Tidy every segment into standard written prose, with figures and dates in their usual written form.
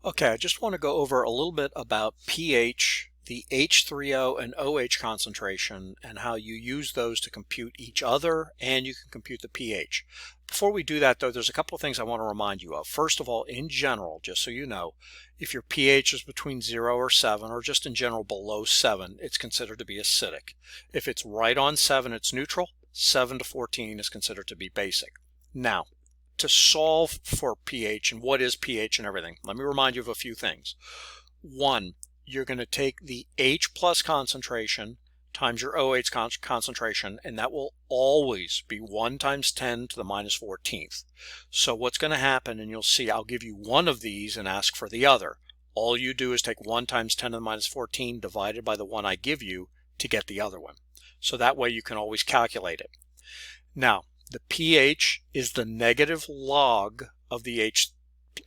Okay, I just want to go over a little bit about pH, the H3O and OH concentration, and how you use those to compute each other, and you can compute the pH. Before we do that, though, there's a couple of things I want to remind you of. First of all, in general, just so you know, if your pH is between 0 or 7, or just in general below 7, it's considered to be acidic. If it's right on 7, it's neutral. 7 to 14 is considered to be basic. Now, to solve for pH and what is pH and everything, let me remind you of a few things. One, you're going to take the H plus concentration times your OH concentration, and that will always be 1 times 10 to the minus 14th. So what's going to happen, and you'll see I'll give you one of these and ask for the other. All you do is take 1 times 10 to the minus 14 divided by the one I give you to get the other one. So that way you can always calculate it. Now, the pH is the negative log of the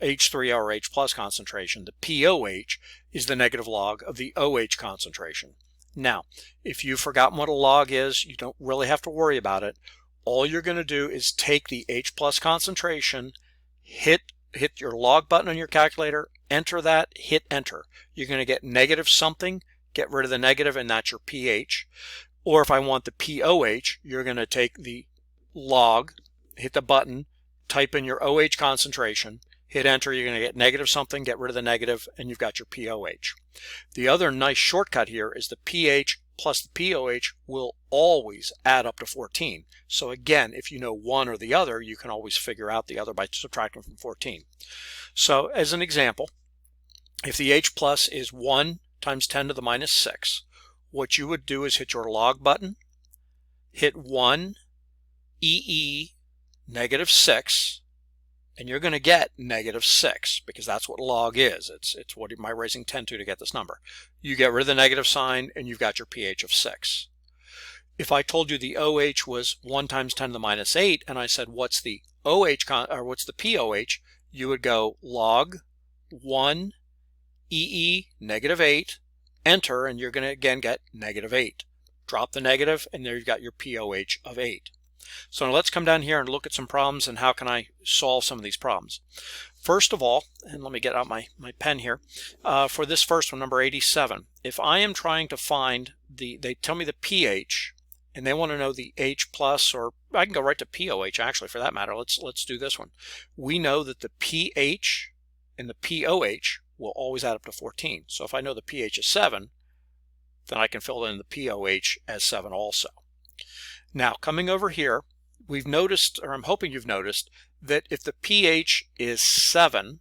H3 or H plus concentration. The pOH is the negative log of the OH concentration. Now, if you've forgotten what a log is, you don't really have to worry about it. All you're going to do is take the H plus concentration, hit your log button on your calculator, enter that, hit enter. You're going to get negative something, get rid of the negative, and that's your pH. Or if I want the pOH, you're going to take the log, hit the button, type in your OH concentration, hit enter, you're going to get negative something, get rid of the negative, and you've got your pOH. The other nice shortcut here is the pH plus the pOH will always add up to 14. So again, if you know one or the other, you can always figure out the other by subtracting from 14. So as an example, if the H plus is 1 times 10 to the minus 6, what you would do is hit your log button, hit 1 EE negative 6, and you're going to get negative 6 because that's what log is. It's what am I raising 10 to get this number. You get rid of the negative sign and you've got your pH of 6. If I told you the OH was 1 times 10 to the minus 8 and I said what's the what's the pOH, you would go log 1 EE negative 8, enter, and you're going to again get negative 8. Drop the negative and there you've got your pOH of 8. So now let's come down here and look at some problems and how can I solve some of these problems. First of all, and let me get out my pen here, for this first one, number 87, if I am trying to find they tell me the pH and they want to know the H plus, or I can go right to pOH actually for that matter. Let's do this one. We know that the pH and the pOH will always add up to 14. So if I know the pH is 7, then I can fill in the pOH as 7 also. Now, coming over here, we've noticed, or I'm hoping you've noticed, that if the pH is 7,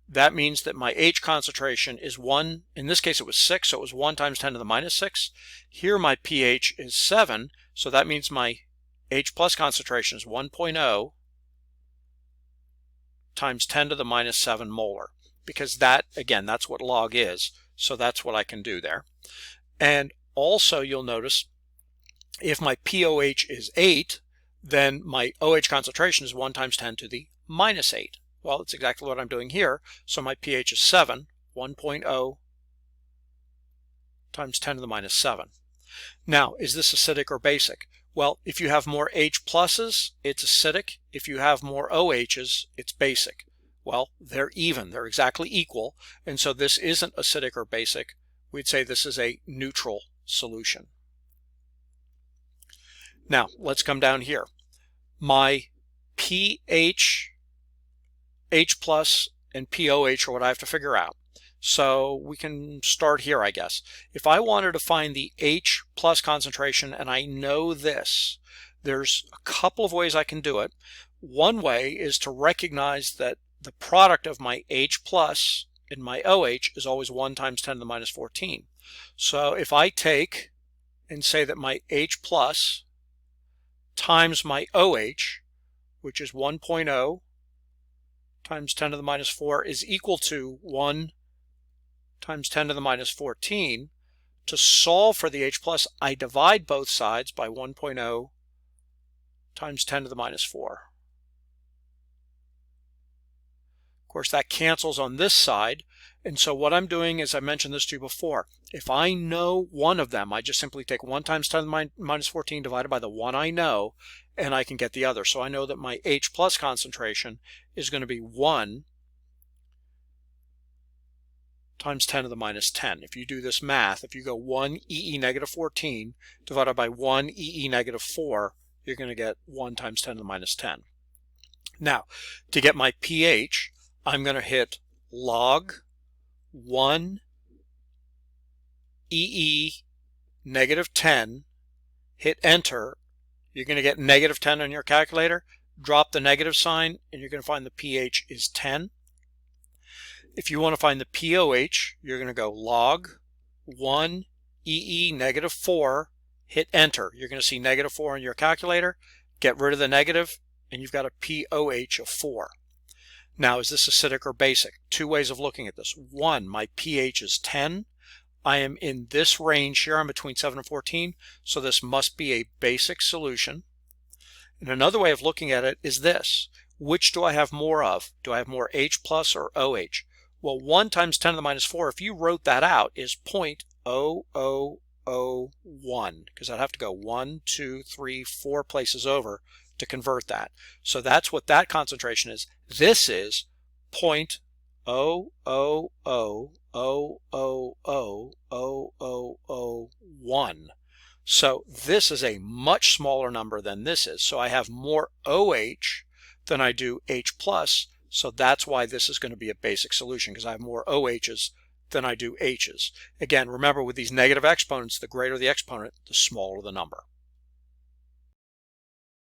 that means that my H concentration is 1. In this case, it was 6, so it was 1 times 10 to the minus 6. Here, my pH is 7, so that means my H plus concentration is 1.0 times 10 to the minus 7 molar. Because that, again, that's what log is, so that's what I can do there. And also, you'll notice, if my pOH is 8, then my OH concentration is 1 times 10 to the minus 8. Well, that's exactly what I'm doing here. So my pH is 7, 1.0 times 10 to the minus 7. Now, is this acidic or basic? Well, if you have more H pluses, it's acidic. If you have more OHs, it's basic. Well, they're even. They're exactly equal. And so this isn't acidic or basic. We'd say this is a neutral solution. Now, let's come down here. My pH, H plus, and pOH are what I have to figure out. So we can start here, I guess. If I wanted to find the H plus concentration and I know this, there's a couple of ways I can do it. One way is to recognize that the product of my H plus and my OH is always 1 times 10 to the minus 14. So if I take and say that my H plus times my OH, which is 1.0 times 10 to the minus 4, is equal to 1 times 10 to the minus 14. To solve for the H plus, I divide both sides by 1.0 times 10 to the minus 4. Of course, that cancels on this side. And so what I'm doing is, I mentioned this to you before, if I know one of them, I just simply take 1 times 10 to the minus 14 divided by the one I know, and I can get the other. So I know that my H plus concentration is going to be 1 times 10 to the minus 10. If you do this math, if you go 1 EE negative 14 divided by 1 EE negative 4, you're going to get 1 times 10 to the minus 10. Now, to get my pH, I'm going to hit log 1 EE negative 10, hit enter. You're going to get negative 10 on your calculator. Drop the negative sign, and you're going to find the pH is 10. If you want to find the pOH, you're going to go log 1 EE negative 4, hit enter. You're going to see negative 4 on your calculator. Get rid of the negative, and you've got a pOH of 4. Now, is this acidic or basic? Two ways of looking at this. One, my pH is 10. I am in this range here. I'm between 7 and 14, so this must be a basic solution. And another way of looking at it is this. Which do I have more of? Do I have more H plus or OH? Well, 1 times 10 to the minus 4, if you wrote that out, is 0.0001, because I'd have to go 1, 2, 3, 4 places over to convert that. So that's what that concentration is. This is 0.000000001. So this is a much smaller number than this is. So I have more OH than I do H plus. So that's why this is going to be a basic solution, because I have more OHs than I do H's. Again, remember with these negative exponents, the greater the exponent, the smaller the number.